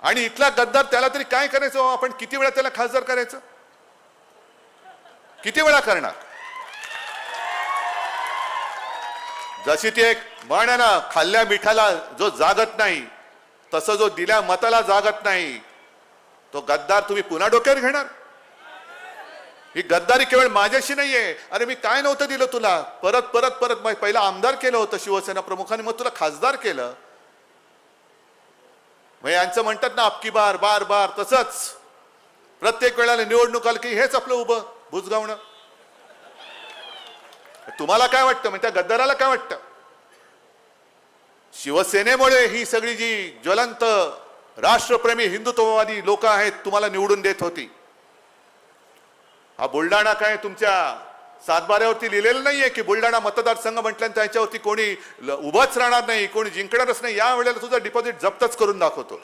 आणि इथला गद्दार त्याला तरी काय करायचं हो? आपण किती वेळा त्याला खासदार करायचं? किती वेळा करणार? जशी ती एक म्हण आहे ना, खाल्ल्या मिठाला जो जागत नाही तसं जो दिल्या मताला जागत नाही तो गद्दार तुम्ही पुन्हा डोक्यावर घेणार? ही गद्दारी केवळ माझ्याशी नाहीये. अरे मी काय नव्हतं दिलं तुला, परत परत परत पहिला आमदार केलं होतं शिवसेना प्रमुखाने, मग तुला खासदार केलं. मग यांचं म्हणतात ना अबकी बार बार बार, तसंच प्रत्येक वेळेला निवडणूक आली की हेच आपलं उभं बुजगावणं. तुम्हाला काय वाटतं? म्हणजे त्या गद्दाराला काय वाटतं? शिवसेनेमुळे ही सगळी जी ज्वलंत राष्ट्रप्रेमी हिंदुत्ववादी लोक आहेत तुम्हाला निवडून देत होती. हा बुलढाणा काय तुमच्या सातबाऱ्यावरती लिहिलेलं नाहीये की बुलढाणा मतदारसंघ म्हटल्यानंतर त्याच्यावरती कोणी उभाच राहणार नाही, कोणी जिंकणारच नाही. या वेळेला तुझं डिपॉझिट जप्तच करून दाखवतो.